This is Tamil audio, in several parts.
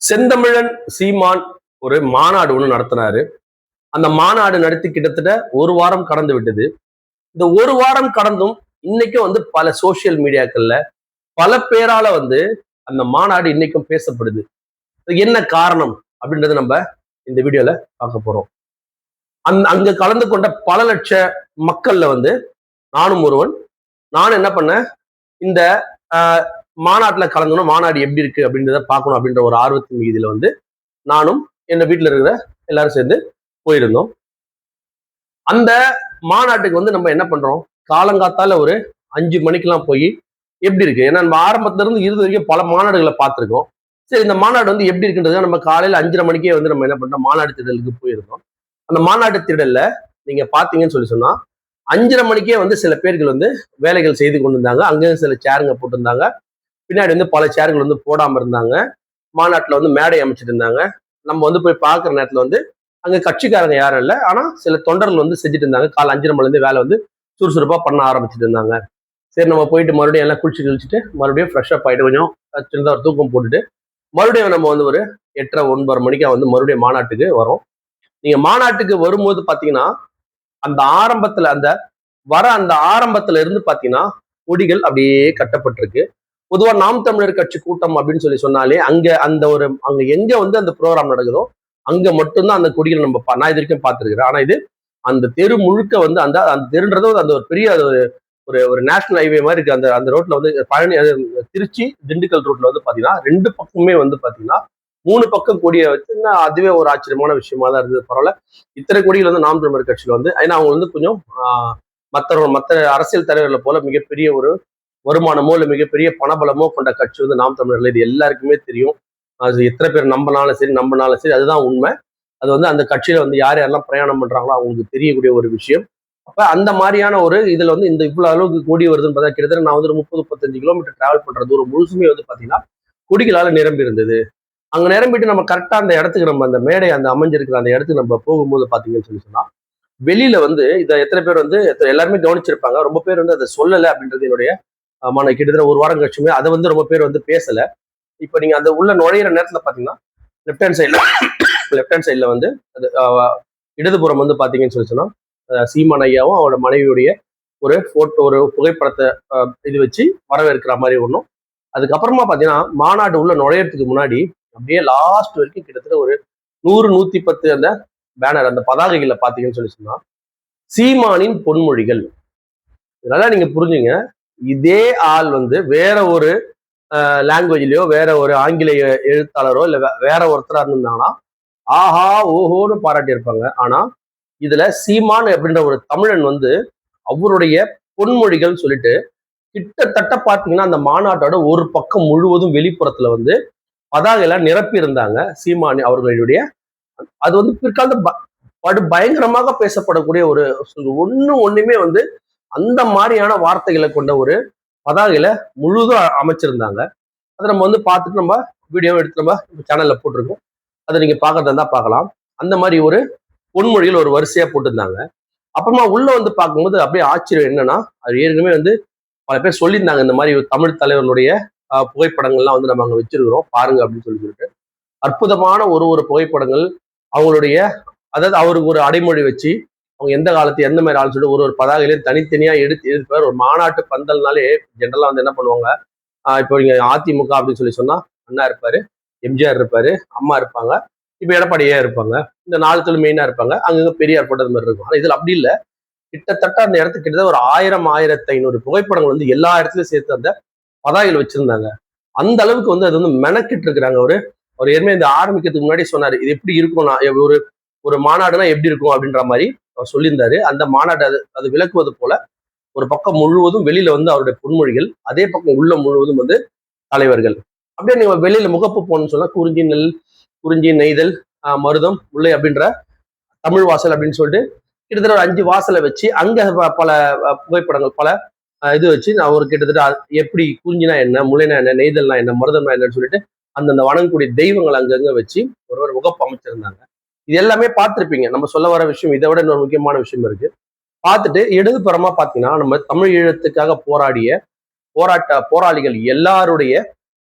செந்தமிழன் சீமான் ஒரு மாநாடு ஒண்ணு நடத்தினாரு. அந்த மாநாடு நடத்தி கிட்டத்தட்ட ஒரு வாரம் கடந்து விட்டது. இந்த ஒரு வாரம் கடந்தும் இன்னைக்கும் பல சோசியல் மீடியாக்கள்ல பல பேரால அந்த மாநாடு இன்னைக்கும் பேசப்படுது. என்ன காரணம் அப்படின்றத நம்ம இந்த வீடியோல பார்க்க போறோம். அங்க கலந்து கொண்ட பல லட்ச மக்கள்ல நானும் ஒருவன். நானும் என்ன பண்ணேன், இந்த மாநாட்டுல கலந்துணும், மாநாடு எப்படி இருக்கு அப்படின்றத பார்க்கணும் அப்படின்ற ஒரு ஆர்வத்தின் மீதில நானும் எங்க வீட்டுல இருக்கிற எல்லாரும் சேர்ந்து போயிருந்தோம். அந்த மாநாட்டுக்கு நம்ம என்ன பண்றோம், காலங்காத்தால ஒரு 5 மணிக்கெல்லாம் போய் எப்படி இருக்கு, ஏன்னா நம்ம ஆரம்பத்துல இருந்து இறுதி வரைக்கும் பல மாநாடுகளை பார்த்திருக்கோம். சரி, இந்த மாநாடு எப்படி இருக்குன்றது நம்ம காலையில 5:30 மணிக்கே நம்ம என்ன பண்றோம், மாநாடு திடலுக்கு போயிருந்தோம். அந்த மாநாட்டு திடல்ல நீங்க பாத்தீங்கன்னு சொன்னா 5:30 மணிக்கே சில பேர்கள் வேலைகள் செய்து கொண்டு இருந்தாங்க. அங்கே சில சேருங்க போட்டிருந்தாங்க. பின்னாடி பல சேர்கள் போடாம இருந்தாங்க. மாநாட்டுல மேடை அமைச்சிட்டு இருந்தாங்க. நம்ம போய் பார்க்குற நேரத்துல அங்க கட்சிக்காரங்க யாரும் இல்லை, ஆனா சில தொண்டர்கள் செஞ்சுட்டு இருந்தாங்க. காலை 5:30 மணிலேருந்து வேலை சுறுசுறுப்பா பண்ண ஆரம்பிச்சுட்டு இருந்தாங்க. சரி, நம்ம போயிட்டு மறுபடியும் எல்லாம் குளிச்சுட்டு மறுபடியும் ஃப்ரெஷ் அப் ஆயிட்டு கொஞ்சம் சின்னதாக ஒரு தூக்கம் போட்டுட்டு மறுபடியும் நம்ம ஒரு 8:30 9:30 மணிக்கா மறுபடியும் மாநாட்டுக்கு வரோம். நீங்க மாநாட்டுக்கு வரும்போது பாத்தீங்கன்னா அந்த ஆரம்பத்துல அந்த ஆரம்பத்துல இருந்து பாத்தீங்கன்னா கொடிகள் அப்படியே கட்டப்பட்டிருக்கு. பொதுவா நாம் தமிழர் கட்சி கூட்டம் அப்படின்னு சொன்னாலே அங்க அங்க எங்க அந்த ப்ரோக்ராம் நடக்குதோ அங்க மட்டும்தான் அந்த கொடிகள் நான் இது வரைக்கும் பார்த்திருக்கிறேன். ஆனா இது அந்த தெரு முழுக்க அந்த அந்த தெருன்றது அந்த ஒரு பெரிய ஒரு நேஷனல் ஹைவே மாதிரி இருக்கு. அந்த ரோட்ல பழனி திருச்சி திண்டுக்கல் ரோட்ல பாத்தீங்கன்னா 2 பக்கமுமே பாத்தீங்கன்னா 3 பக்கம் கொடியை வச்சு, அதுவே ஒரு ஆச்சரியமான விஷயமா தான் இருந்தது. பரவாயில்ல, இத்தனை கொடிகள் நாம் தமிழர் கட்சியில ஏன்னா அவங்க கொஞ்சம் மற்ற அரசியல் தலைவர்களை போல மிகப்பெரிய ஒரு வருமானமோ இல்லை மிகப்பெரிய பணபலமோ கொண்ட கட்சி நாம் தமிழர்கள். இது எல்லாருக்குமே தெரியும். அது எத்தனை பேர் நம்பினாலும் சரி அதுதான் உண்மை. அது அந்த கட்சியில யார் யாரெல்லாம் பிரயாணம் பண்றாங்களோ அவங்களுக்கு தெரியக்கூடிய ஒரு விஷயம். அப்ப அந்த மாதிரியான ஒரு இதுல இந்த இவ்வளவு அளவுக்கு கொடி வருதுன்னு பார்த்தா கிட்டத்தட்ட நான் ஒரு 30-35 கிலோமீட்டர் டிராவல் பண்ற தூரம் முழுசுமே பாத்தீங்கன்னா கொடிகளால நிரம்பி இருந்தது. அங்க நிரம்பிட்டு நம்ம கரெக்டா அந்த இடத்துக்கு நம்ம அந்த மேடை அமைஞ்சிருக்கிற அந்த இடத்துக்கு நம்ம போகும்போது பாத்தீங்கன்னு சொன்னா வெளியில இதை எத்தனை பேர் எல்லாருமே கவனிச்சிருப்பாங்க. ரொம்ப பேர் அதை சொல்லலை அப்படின்றது என்னுடைய கிட்டத்தட்ட ஒரு வாரம் கட்சியுமே அதை ரொம்ப பேர் பேசல. இப்ப நீங்க அந்த உள்ள நுழையிற நேரத்துல பாத்தீங்கன்னா லெப்ட் ஹேண்ட் சைட்ல அது இடதுபுறம் பாத்தீங்கன்னு சொன்னா சீமான் ஐயாவும் அவரோட மனைவியுடைய ஒரு போட்டோ, ஒரு புகைப்படத்தை இது வச்சு வரவேற்கிற மாதிரி ஒண்ணும். அதுக்கப்புறமா பாத்தீங்கன்னா மாநாடு உள்ள நுழையறதுக்கு முன்னாடி அப்படியே லாஸ்ட் வரைக்கும் கிட்டத்தட்ட ஒரு 100-110 அந்த பேனர், அந்த பதாகைகள்ல பாத்தீங்கன்னு சொன்னா சீமானின் பொன்மொழிகள். இதெல்லாம் நீங்க புரிஞ்சுங்க. இதே ஆள் வேற ஒரு லாங்குவேஜ்லயோ வேற ஒரு ஆங்கிலேய எழுத்தாளரோ இல்ல வேற ஒருத்தரா இருந்தாங்கன்னா ஆஹா ஓஹோன்னு பாராட்டி இருப்பாங்க. ஆனா இதுல சீமான் அப்படின்ற ஒரு தமிழன் அவருடைய பொன்மொழிகள் சொல்லிட்டு கிட்டத்தட்ட பாத்தீங்கன்னா அந்த மாநாட்டோட ஒரு பக்கம் முழுவதும் வெளிப்புறத்துல பதாகையெல்லாம் நிரப்பி இருந்தாங்க சீமான் அவர்களுடைய. அது பிற்காலத்து படு பயங்கரமாக பேசப்படக்கூடிய ஒரு ஒண்ணுமே அந்த மாதிரியான வார்த்தைகளை கொண்ட ஒரு பதாகையில முழுதும் அமைச்சிருந்தாங்க. அதை நம்ம பார்த்துட்டு நம்ம வீடியோ எடுத்து நம்ம சேனல்ல போட்டிருக்கோம். அதை நீங்க பார்க்கறதா இருந்தா பார்க்கலாம். அந்த மாதிரி ஒரு பொன்மொழிகள் ஒரு வரிசையா போட்டிருந்தாங்க. அப்புறமா உள்ள பார்க்கும்போது அப்படியே ஆச்சரியம் என்னன்னா, அது ஏற்கனவே பல பேர் சொல்லியிருந்தாங்க, இந்த மாதிரி தமிழ் தலைவர்களுடைய புகைப்படங்கள்லாம் நம்ம அங்க வச்சிருக்கிறோம் பாருங்க அப்படின்னு சொல்லிட்டு அற்புதமான ஒரு புகைப்படங்கள் அவங்களுடைய, அதாவது அவருக்கு ஒரு அடைமொழி வச்சு அவங்க எந்த காலத்து எந்த மாதிரி ஆள் சொல்லிட்டு ஒரு பதாகையிலையும் தனித்தனியா எடுத்து ஒரு மாநாட்டு பந்தல்னாலே ஜென்ரலா என்ன பண்ணுவாங்க, இப்போ நீங்க அதிமுக அப்படின்னு சொன்னா அண்ணா இருப்பாரு, எம்ஜிஆர் இருப்பாரு, அம்மா இருப்பாங்க, இப்ப எடப்பாடியே இருப்பாங்க, இந்த 4 பேரும் மெயினா இருப்பாங்க. அங்கங்க பெரியார் போட்டது மாதிரி இருக்கும். ஆனா இதுல அப்படி இல்லை. கிட்டத்தட்ட அந்த இடத்துக்கு கிட்டத்தட்ட ஒரு 1000-1500 புகைப்படங்கள் எல்லா இடத்துலயும் சேர்த்து அந்த பதாகைகள் வச்சிருந்தாங்க. அந்த அளவுக்கு அது மெனக்கிட்டு இருக்கிறாங்க. அவர் ஏற்கனவே இந்த ஆரம்பிக்கிறதுக்கு முன்னாடி சொன்னாரு, இது எப்படி இருக்கும், ஒரு மாநாடுனா எப்படி இருக்கும் அப்படின்ற மாதிரி அவர் சொல்லியிருந்தாரு. அந்த மாநாடு அது விளக்குவது போல ஒரு பக்கம் முழுவதும் வெளியில அவருடைய பொன்மொழிகள், அதே பக்கம் உள்ள முழுவதும் தலைவர்கள். அப்படியே நீங்க வெளியில முகப்பு போகணும்னு சொன்னா குறிஞ்சி நெய்தல் மருதம் முல்லை அப்படின்ற தமிழ் வாசல் அப்படின்னு சொல்லிட்டு கிட்டத்தட்ட ஒரு 5 வாசலை வச்சு அங்க பல புகைப்படங்கள் பல இது வச்சு நான் ஒரு கிட்டத்தட்ட எப்படி குறிஞ்சினா என்ன, முல்லைனா என்ன, நெய்தல்னா என்ன, மருதம்னா என்னன்னு சொல்லிட்டு அந்தந்த வணங்கக்கூடிய தெய்வங்கள் அங்கங்க வச்சு ஒரு முகப்பு அமைச்சிருந்தாங்க. இது எல்லாமே பார்த்திருப்பீங்க. நம்ம சொல்ல வர விஷயம் இதை விட இன்னொரு முக்கியமான விஷயம் இருக்கு. பார்த்துட்டு இடதுபுறமா பாத்தீங்கன்னா நம்ம தமிழ் ஈழத்துக்காக போராளிகள் எல்லாருடைய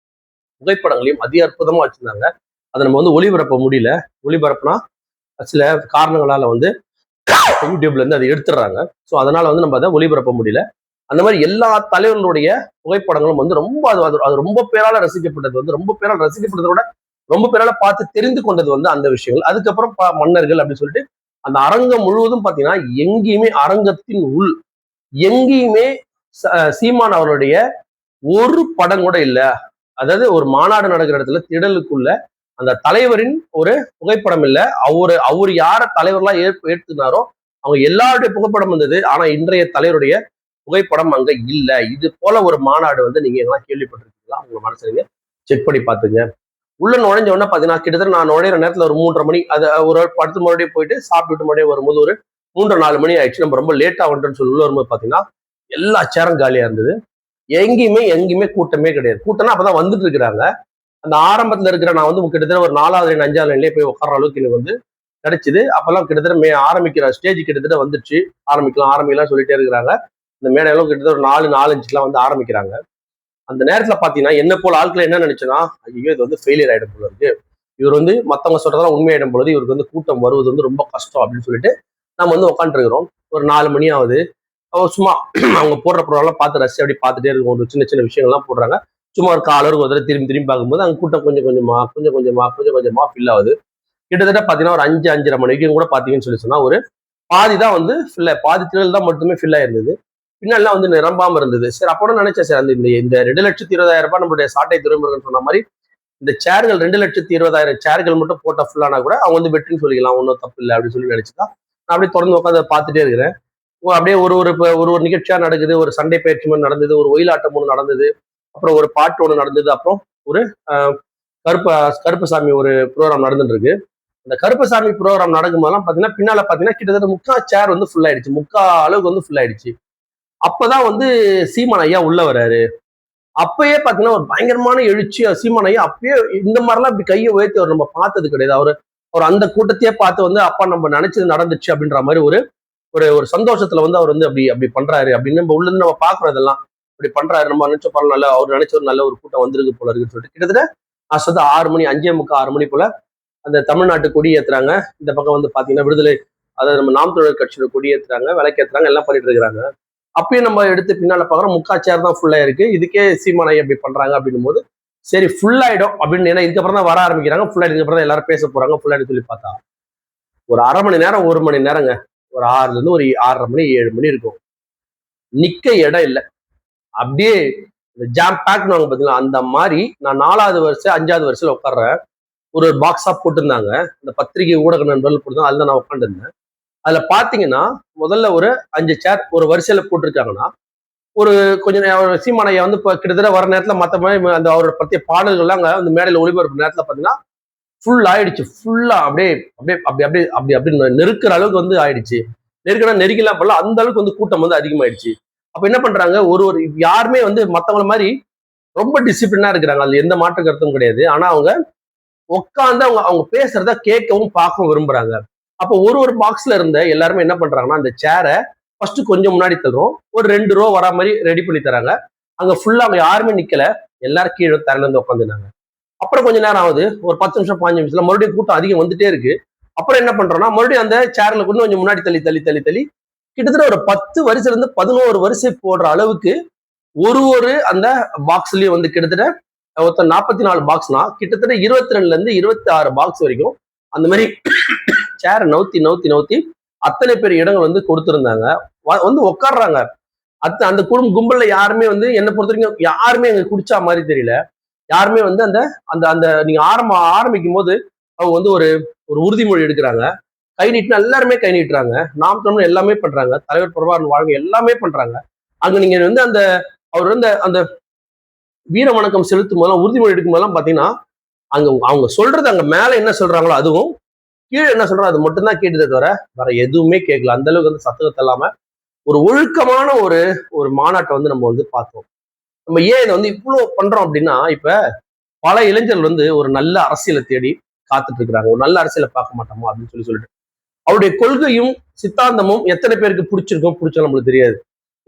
புகைப்படங்களையும் அதி அற்புதமா வச்சிருந்தாங்க. அதை நம்ம வந்து ஒளிபரப்ப முடியல. ஒளிபரப்புனா சில காரணங்களால வந்து யூடியூப்ல இருந்து அதை எடுத்துடுறாங்க. ஸோ அதனால வந்து நம்ம அதை ஒளிபரப்ப முடியல. அந்த மாதிரி எல்லா தலைவர்களுடைய புகைப்படங்களும் வந்து ரொம்ப அது ரொம்ப பேரால ரசிக்கப்பட்டது, வந்து ரொம்ப பேரால் ரசிக்கப்பட்டதை விட ரொம்ப பேரால பார்த்து தெரிந்து கொண்டது வந்து அந்த விஷயங்கள். அதுக்கப்புறம் மன்னர்கள் அப்படின்னு சொல்லிட்டு அந்த அரங்கம் முழுவதும் பாத்தீங்கன்னா எங்கேயுமே அரங்கத்தின் உள் எங்கேயுமே சீமான் அவருடைய ஒரு படம் கூட இல்ல. அதாவது ஒரு மாநாடு நடக்கிற இடத்துல திடலுக்குள்ள அந்த தலைவரின் ஒரு புகைப்படம் இல்ல. அவர் யார தலைவர்லாம் ஏற்றுனாரோ அவங்க எல்லாருடைய புகைப்படம் வந்தது. ஆனா இன்றைய தலைவருடைய புகைப்படம் அங்க இல்ல. இது போல ஒரு மாநாடு வந்து நீங்க எல்லாம் கேள்விப்பட்டிருக்கீங்களா? உங்க மனசுல செக் பண்ணி பாத்துங்க. உள்ள நுழைஞ்ச உடனே பாத்தீங்கன்னா கிட்டத்தட்ட நான் நுழையிற நேரத்துல ஒரு 3:30 மணி, அது ஒரு படுத்து மறுபடியும் போயிட்டு சாப்பிட்டுட்டு மறுபடியும் வரும்போது ஒரு 3-4 மணி ஆயிடுச்சு. நம்ம ரொம்ப லேட்டா வந்துட்டோம்னு சொல்லி உள்ள வரும்போது பாத்தீங்கன்னா எல்லா சேரும் காலியா இருந்தது. எங்கேயுமே கூட்டமே கிடையாது. கூட்டம்னா அப்பதான் வந்துட்டு இருக்கிறாங்க. அந்த ஆரம்பத்துல இருக்கிற நான் வந்து கிட்டத்தட்ட ஒரு 4வது லைன் 5வது லைன்லயே போய் உட்கார அளவுக்கு எனக்கு வந்து கிடைச்சது. அப்பெல்லாம் கிட்டத்தட்ட ஆரம்பிக்கிற ஸ்டேஜ் கிட்டத்தட்ட வந்துச்சு. ஆரம்பிக்கலாம் சொல்லிட்டே இருக்கிறாங்க. இந்த மேடையெல்லாம் கிட்டத்தட்ட ஒரு 4-5க்குலாம் வந்து ஆரம்பிக்கிறாங்க. அந்த நேரத்துல பாத்தீங்கன்னா என்ன போல ஆட்கள் என்ன நினைச்சுன்னா, ஐயோ இது வந்து ஃபெயிலியர் ஆயிடும் போல இருக்கு, இவர் வந்து மத்தவங்க சொல்றதெல்லாம் உண்மையாயிடும் பொழுது இவருக்கு வந்து கூட்டம் வருவது வந்து ரொம்ப கஷ்டம் அப்படின்னு சொல்லிட்டு நம்ம வந்து உட்காந்துருக்கிறோம். ஒரு 4 மணி ஆகுது. சும்மா அவங்க போடுற ப்ரோலாம் பார்த்து ரசி அப்படி பார்த்துட்டே இருக்கும். ஒரு சின்ன விஷயங்கள்லாம் போடுறாங்க. சும்மா ஒரு காலருக்கு ஒரு திரும்பி பார்க்கும்போது அங்க கூட்டம் கொஞ்சம் கொஞ்சமா ஃபில் ஆகுது. கிட்டத்தட்ட பாத்தீங்கன்னா ஒரு 5-5:30 மணி வரைக்கும் கூட பாத்தீங்கன்னு சொல்லி சொன்னா ஒரு பாதி தான் வந்து பாதி திரள் தான் மட்டுமே ஃபில் ஆயிருந்தது. பின்னாலாம் வந்து நிரம்பாம இருந்தது. சரி அப்போ நினைச்சேன் சார், அந்த இந்த 2,20,000 ரூபாய் நம்மளுடைய சாட்டை துறைமுருகன் சொன்ன மாதிரி இந்த சேர்கள் 2,20,000 சேர்கள் மட்டும் போட்டா ஃபுல்லானா கூட அவங்க வந்து வெற்றின்னு சொல்லிக்கலாம், ஒன்றும் தப்பு இல்லை அப்படின்னு சொல்லி நினைச்சுதான் நான் அப்படியே தொடர்ந்து உட்காந்து பார்த்துட்டே இருக்கிறேன். அப்படியே ஒரு ஒரு ஒரு ஒரு நிகழ்ச்சியா நடக்குது. ஒரு சண்டை பயிற்சி மாதிரி நடந்தது, ஒரு ஒயிலாட்டம் ஒன்று நடந்தது, அப்புறம் ஒரு பாட்டு ஒன்று நடந்தது, அப்புறம் ஒரு கருப்பசாமி ஒரு ப்ரோக்ராம் நடந்துட்டு இருக்கு. அந்த கருப்பசாமி ப்ரோக்ராம் நடக்கும்போதெல்லாம் பாத்தீங்கன்னா பின்னால பாத்தீங்கன்னா கிட்டத்தட்ட 3/4 சேர் வந்து ஃபுல் ஆயிடுச்சு, 3/4 அளவுக்கு வந்து ஃபுல் ஆயிடுச்சு. அப்பதான் வந்து சீமான் ஐயா உள்ள வராரு. அப்பயே பாத்தீங்கன்னா ஒரு பயங்கரமான எழுச்சி. சீமான் ஐயா அப்பயே இந்த மாதிரிலாம் இப்படி கையை உயர்த்தி அவர் நம்ம பார்த்தது கிடையாது. அவர் அந்த கூட்டத்தையே பார்த்து வந்து அப்பா நம்ம நினைச்சது நடந்துச்சு அப்படின்ற மாதிரி ஒரு ஒரு ஒரு சந்தோஷத்துல வந்து அவர் வந்து அப்படி அப்படி பண்றாரு அப்படின்னு நம்ம உள்ள இருந்து நம்ம பாக்குறோம். இதெல்லாம் இப்படி பண்றாரு, நம்ம நினைச்ச பரவாயில்ல, நல்ல அவர் நினைச்ச ஒரு நல்ல ஒரு கூட்டம் வந்திருக்கு போல இருக்குன்னு சொல்லிட்டு கிட்டத்தட்ட நான் சொல்ல 6 மணி 5:45 6 மணி போல அந்த தமிழ்நாட்டு கொடி ஏத்துறாங்க. இந்த பக்கம் வந்து பாத்தீங்கன்னா விடுதலை, அதாவது நம்ம நாம் தமிழர் கட்சியோட கொடி ஏத்துறாங்க, விளக்கேத்துறாங்க, எல்லாம் பண்ணிட்டு இருக்கிறாங்க. அப்பயும் நம்ம எடுத்து பின்னால பாக்குறோம் 3/4 சேர் தான் ஃபுல்லா இருக்கு. இதுக்கே சீமான் ஐயா அப்படி பண்றாங்க அப்படின்னும் போது சரி ஃபுல் ஆயிடும் அப்படின்னு, ஏன்னா இதுக்கப்புறம் தான் வர ஆரம்பிக்கிறாங்க, ஃபுல் ஆயிடுக்கு அப்புறம் தான் எல்லாரும் பேச போறாங்க, ஃபுல் ஆயிடு சொல்லி பார்த்தா ஒரு 1/2 மணி நேரம் 1 மணி நேரங்க, ஒரு 6ல இருந்து ஒரு 6:30 மணி 7 மணி இருக்கும். நிக்க இடம் இல்லை. அப்படியே ஜாம் பேக்னு வாங்க பாத்தீங்களா, அந்த மாதிரி நான் 4வது வருஷம் 5வது வருஷத்துல உட்கார்றேன். ஒரு பாக்ஸா போட்டிருந்தாங்க, இந்த பத்திரிகை ஊடக நண்பர்கள் போட்டுருந்தாங்க, அதுல நான் உட்காந்துருந்தேன். அதுல பாத்தீங்கன்னா முதல்ல ஒரு 5 சேர் ஒரு வரிசையில போட்டிருக்காங்கன்னா ஒரு கொஞ்சம் சீமான் ஐயா வந்து இப்போ கிட்டத்தட்ட வர நேரத்துல மற்ற மாதிரி அந்த அவரோட பற்றிய பாடல்கள்லாம் அங்க அந்த மேடையில ஒளிபரப்பு நேரத்துல பாத்தீங்கன்னா ஃபுல் ஆயிடுச்சு. ஃபுல்லா அப்படியே அப்படியே அப்படி அப்படியே அப்படி அப்படி நெருக்கிற அளவுக்கு வந்து ஆயிடுச்சு. நெருக்கலாம் போல அந்த அளவுக்கு வந்து கூட்டம் வந்து அதிகமாயிடுச்சு. அப்ப என்ன பண்றாங்க, ஒரு ஒரு யாருமே வந்து மத்தவங்கள மாதிரி ரொம்ப டிசிப்ளினா இருக்கிறாங்க, அதுல எந்த மாற்று கருத்தும் கிடையாது. ஆனா அவங்க உட்காந்து அவங்க அவங்க பேசுறத கேட்கவும் பார்க்கவும் விரும்புறாங்க. அப்போ ஒரு ஒரு பாக்ஸ்ல இருந்த எல்லாருமே என்ன பண்றாங்கன்னா அந்த சேரை ஃபர்ஸ்ட் கொஞ்சம் முன்னாடி தள்ளுறோம், ஒரு 2 ரோ வரா மாதிரி ரெடி பண்ணி தராங்க. அங்க ஃபுல்லா அவங்க யாருமே நிக்கல, எல்லாரும் கீழே தரையில இருந்து உட்காந்துனாங்க. அப்புறம் கொஞ்ச நேரம் ஆகுது, ஒரு 10 நிமிஷம் 15 நிமிஷத்துல மறுபடியும் கூட்டம் அதிகம் வந்துட்டே இருக்கு. அப்புறம் என்ன பண்றோம்னா மறுபடியும் அந்த சேர்ல கொண்டு கொஞ்சம் முன்னாடி தள்ளி தள்ளி தள்ளி தள்ளி கிட்டத்தட்ட ஒரு 10 வரிசையில இருந்து 11 வரிசை போடுற அளவுக்கு ஒரு ஒரு அந்த பாக்ஸ்லயும் வந்து கிட்டத்தட்ட ஒருத்தர் 44 பாக்ஸ்னா கிட்டத்தட்ட 22ல இருந்து 26 பாக்ஸ் வரைக்கும் அந்த மாதிரி சேரை நவுத்தி நவுத்தி நவுத்தி அத்தனை பேர் இடங்கள் வந்து கொடுத்திருந்தாங்க. வந்து உட்காடுறாங்க. அந்த கும்பல்ல யாருமே வந்து என்னை பொறுத்த வரைக்கும் யாருமே எங்க குடிச்சா மாதிரி தெரியல. யாருமே வந்து அந்த அந்த அந்த நீங்க ஆரம்பிக்கும் போது அவங்க வந்து ஒரு ஒரு உறுதிமொழி எடுக்கிறாங்க, கை நீட்டினா எல்லாருமே கை நீட்டுறாங்க, நாம் தமிழ் எல்லாமே பண்றாங்க, தலைவர் பிரபாகரன் வாழ்க்கை எல்லாமே பண்றாங்க. அங்க நீங்க வந்து அந்த அவர் வந்து அந்த வீர வணக்கம் செலுத்தும் போதெல்லாம் உறுதிமொழி எடுக்கும் போதெல்லாம் பாத்தீங்கன்னா அங்க அவங்க சொல்றது அங்க மேல என்ன சொல்றாங்களோ அதுவும் கீழே என்ன சொல்றோம் அது மட்டும்தான் கேட்டதே தவிர வேற எதுவுமே கேட்கல. அந்த அளவுக்கு வந்து சத்தத்தை இல்லாம ஒரு ஒழுக்கமான ஒரு ஒரு மாநாட்டை வந்து நம்ம வந்து பார்த்தோம். நம்ம ஏன் இதை வந்து இவ்வளவு பண்றோம் அப்படின்னா, இப்ப பல இளைஞர்கள் வந்து ஒரு நல்ல அரசியலை தேடி காத்துட்டு இருக்கிறாங்க. ஒரு நல்ல அரசியலை பார்க்க மாட்டோமா அப்படின்னு சொல்லிட்டு அவருடைய கொள்கையும் சித்தாந்தமும் எத்தனை பேருக்கு பிடிச்சிருக்கும் பிடிச்சா நம்மளுக்கு தெரியாது.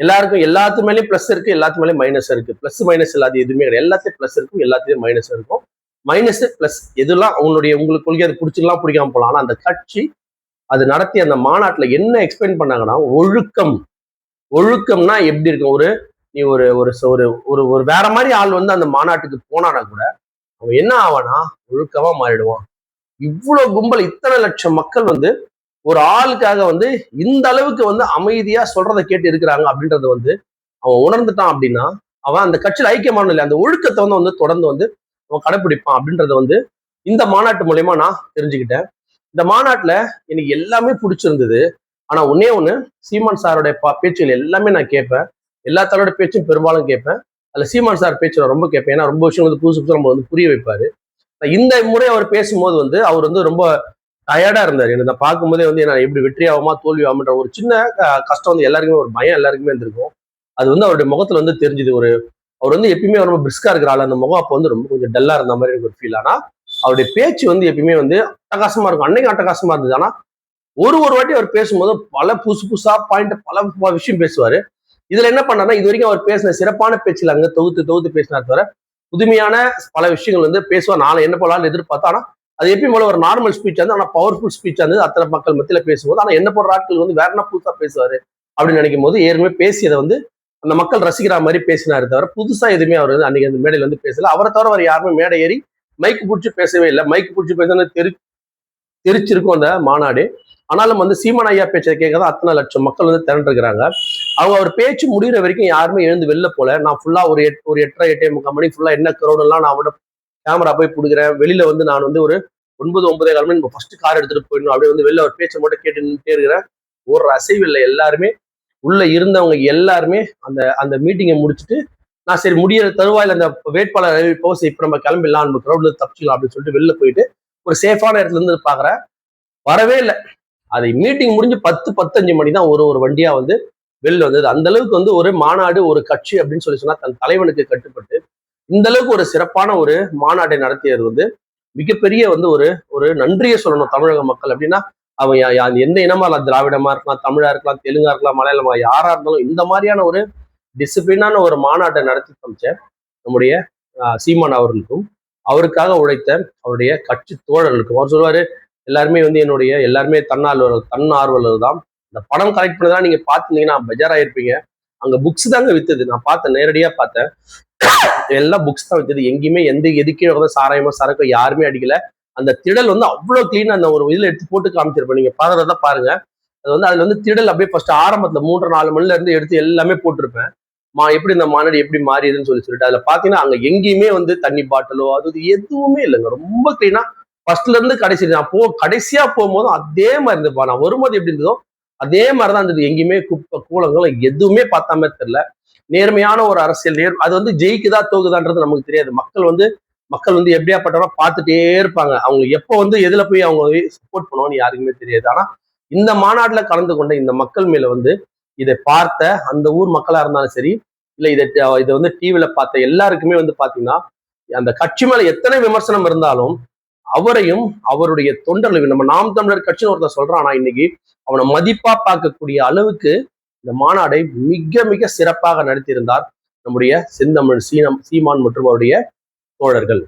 எல்லாருக்கும் எல்லாத்து மேலேயும் பிளஸ் இருக்கு, எல்லாத்து மேலேயும் மைனஸ் இருக்கு. பிளஸ் மைனஸ் இல்லாத எதுவுமே கிடையாது. எல்லாத்தையும் பிளஸ் இருக்கும், எல்லாத்தையும் மைனஸ் இருக்கும். மைனஸ் பிளஸ் எதுலாம் உங்களுக்கு கொள்கை அது பிடிச்சிக்கலாம் பிடிக்காம போகலாம். ஆனா அந்த கட்சி அது நடத்திய அந்த மாநாட்டுல என்ன எக்ஸ்பிளைன் பண்ணாங்கன்னா, ஒழுக்கம்னா எப்படி இருக்கும்? நீ ஒரு ஒரு ஒரு ஒரு ஒரு வேற மாதிரி ஆள் வந்து அந்த மாநாட்டுக்கு போனானா கூட அவன் என்ன ஆவானா ஒழுக்கமா மாறிடுவான். இவ்வளவு கும்பல், இத்தனை லட்சம் மக்கள் வந்து ஒரு ஆளுக்காக வந்து இந்த அளவுக்கு வந்து அமைதியா சொல்றதை கேட்டு இருக்கிறாங்க அப்படின்றத வந்து அவன் உணர்ந்துட்டான் அப்படின்னா அவன் அந்த கட்சியில் ஐக்கியமான இல்லை, அந்த ஒழுக்கத்தை வந்து தொடர்ந்து வந்து அவன் கடைப்பிடிப்பான் அப்படின்றத வந்து இந்த மாநாட்டு மூலயமா நான் தெரிஞ்சுக்கிட்டேன். இந்த மாநாட்டுல எனக்கு எல்லாமே பிடிச்சிருந்தது. ஆனா ஒன்னே ஒண்ணு, சீமான் சாருடைய பேச்சுகள் எல்லாமே நான் கேட்பேன். எல்லா தரோட பேச்சும் பெரும்பாலும் கேட்பேன். அதுல சீமான் சார் பேச்சு நான் ரொம்ப கேட்பேன். ஏன்னா ரொம்ப விஷயம் வந்து புதுசு புதுசு நம்ம வந்து புரிய வைப்பாரு. இந்த முறை அவர் பேசும்போது வந்து அவர் வந்து ரொம்ப டயர்டா இருந்தார். எனக்கு நான் பார்க்கும்போதே வந்து நான் எப்படி வெற்றி ஆகுமா தோல்வி ஆகும்ன்ற ஒரு சின்ன கஷ்டம் வந்து எல்லாருக்குமே, ஒரு பயம் எல்லாருக்குமே இருந்திருக்கும். அது வந்து அவருடைய முகத்துல வந்து தெரிஞ்சுது. அவர் வந்து எப்பயுமே ரொம்ப பிரிஸ்கா இருக்கிற ஆள். அந்த முகம் அப்போ வந்து ரொம்ப கொஞ்சம் டல்லா இருந்த மாதிரி எனக்கு ஒரு ஃபீல். ஆனா அவருடைய பேச்சு வந்து எப்பயுமே வந்து அட்டகாசமா இருக்கும். அன்னைக்கு அட்டகாசமா இருந்தது. ஆனா ஒரு வாட்டி அவர் பேசும்போது பல புதுசு புதுசா பாயிண்ட், பல விஷயம் பேசுவாரு. இதுல என்ன பண்ணாருன்னா, இது வரைக்கும் அவர் பேசின சிறப்பான பேச்சுல அங்க தொகுத்து பேசினார் தவிர புதுமையான பல விஷயங்கள் வந்து பேசுவா. நான் என்ன போலான்னு எதிர்பார்த்தா, ஆனா அது எப்பயும் போல ஒரு நார்மல் ஸ்பீச் வந்து, ஆனா பவர்ஃபுல் ஸ்பீச் வந்து அத்தனை மக்கள் மத்தியில பேசும்போது, ஆனா என்ன போடுற ஆட்கள் வந்து வேற என்ன புதுசா பேசுவாரு அப்படின்னு நினைக்கும் போது, ஏற்கனவே பேசியதை வந்து அந்த மக்கள் ரசிக்கிற மாதிரி பேசினாரு தவிர புதுசா எதுவுமே அவர் வந்து அன்னைக்கு அந்த மேடையில வந்து பேசல. அவரை தவிர அவர் யாருமே மேடை ஏறி மைக்கு பிடிச்சி பேசவே இல்லை. மைக்கு பிடிச்சி பேசுறது தெரிச்சிருக்கும் அந்த மாநாடு. ஆனாலும் வந்து சீமான் ஐயா பேச்சை கேட்கதான் அத்தனை லட்சம் மக்கள் வந்து திரண்டிருக்கிறாங்க. அவர் பேச்சு முடிகிற வரைக்கும் யாருமே எழுந்து வெளில போல. நான் ஃபுல்லா ஒரு 8:30 8:45 மணி ஃபுல்லா என்ன க்ரௌடெல்லாம் நான் அவட கேமரா போய் பிடிக்கிறேன். வெளியில வந்து நான் வந்து ஒரு 9 மணி நம்ம ஃபர்ஸ்ட் கார் எடுத்துட்டு போயிடணும் அப்படியே வந்து வெளில ஒரு பேச்சை மட்டும் கேட்டு நின்றுட்டே இருக்கிறேன். ஒரு அசைவு இல்லை. எல்லாருமே உள்ள இருந்தவங்க எல்லாருமே அந்த அந்த மீட்டிங்கை முடிச்சுட்டு நான் சரி முடியிற தருவாயில் அந்த வேட்பாளர் அறிவிப்போ இப்ப நம்ம கிளம்பிடலாம், நம்ம கிரௌட்ல தப்பிச்சிடலாம் அப்படின்னு சொல்லிட்டு வெளில போயிட்டு ஒரு சேஃபான இடத்துல இருந்து பாக்குறேன். வரவே இல்லை. அதை மீட்டிங் முடிஞ்சு 10-15 மணி தான் ஒரு வண்டியா வந்து வெளில வந்தது. அந்த அளவுக்கு வந்து ஒரு மாநாடு, ஒரு கட்சி அப்படின்னு சொல்லி சொன்னா தன் தலைவனுக்கு கட்டுப்பட்டு இந்த அளவுக்கு ஒரு சிறப்பான ஒரு மாநாட்டை நடத்தியது வந்து மிகப்பெரிய வந்து ஒரு நன்றியை சொல்லணும் தமிழக மக்கள். அப்படின்னா அவன் எந்த இனமா இருக்கலாம், திராவிடமா இருக்கலாம், தமிழா இருக்கலாம், தெலுங்கா இருக்கலாம், மலையாளமா, யாரா இருந்தாலும் இந்த மாதிரியான ஒரு டிசிப்ளினான ஒரு மாநாட்டை நடத்தி காமிச்ச நம்முடைய சீமான் அவர்களுக்கும், அவருக்காக உழைத்த அவருடைய கட்சி தோழர்களுக்கும். அவர் சொல்லுவாரு, எல்லாருமே வந்து எல்லாருமே தன்னார்வலர் தான். இந்த படம் கலெக்ட் பண்ணதான் நீங்க பாத்துருந்தீங்கன்னா பெஜாராயிருப்பீங்க. அங்க புக்ஸ் தாங்க வித்தது. நான் பார்த்தேன், நேரடியா பார்த்தேன். எல்லாம் புக்ஸ் தான் வித்தது. எங்கேயுமே எதுக்கே சாராயமோ சரக்கோ யாருமே அடிக்கல. அந்த திடல் வந்து அவ்வளவு கிளீனா அந்த ஒரு இதுல எடுத்து போட்டு காமிச்சிருப்பேன். நீங்க பாக்குறதா பாருங்க. அது வந்து அதுல வந்து திடல் அப்படியே ஃபர்ஸ்ட் ஆரம்பத்துல 3-4 மணில இருந்து எடுத்து எல்லாமே போட்டிருப்பேன். எப்படி இந்த மாநாடு எப்படி மாறியதுன்னு சொல்லிட்டு அதுல பாத்தீங்கன்னா அங்க எங்கேயுமே வந்து தண்ணி பாட்டிலோ அது எதுவுமே இல்லைங்க. ரொம்ப கிளீனா ஃபர்ஸ்ட்ல இருந்து கடைசி நான் கடைசியா போகும்போதும் அதே மாதிரி இருந்துப்பா. நான் வரும்போது எப்படி இருந்ததோ அதே மாதிரிதான் இருந்தது. எங்கேயுமே குப்பை கூலங்கள் எதுவுமே பார்த்த மாதிரி தெரியல. நேர்மையான ஒரு அரசியல் அது வந்து ஜெயிக்குதா தோக்குதான்றது நமக்கு தெரியாது. மக்கள் வந்து எப்படியாப்பட்டவங்க பார்த்துட்டே இருப்பாங்க. அவங்க எப்போ வந்து எதுல போய் அவங்க சப்போர்ட் பண்ணுவான்னு யாருக்குமே தெரியாது. ஆனா இந்த மாநாட்டுல கலந்து கொண்ட இந்த மக்கள் மேல வந்து இதை பார்த்த அந்த ஊர் மக்களா இருந்தாலும் சரி, இல்ல இதை வந்து டிவில பார்த்த எல்லாருக்குமே வந்து பாத்தீங்கன்னா அந்த கட்சி மேல எத்தனை விமர்சனம் இருந்தாலும் அவரையும் அவருடைய தொண்டர்கள், நம்ம நாம் தமிழர் கட்சின்னு ஒருத்தர் சொல்றான், ஆனா இன்னைக்கு அவனை மதிப்பா பார்க்கக்கூடிய அளவுக்கு இந்த மாநாடை மிக மிக சிறப்பாக நடத்தியிருந்தார் நம்முடைய செந்தமிழ் சீமான் மற்றும் அவருடைய தோழர்கள்.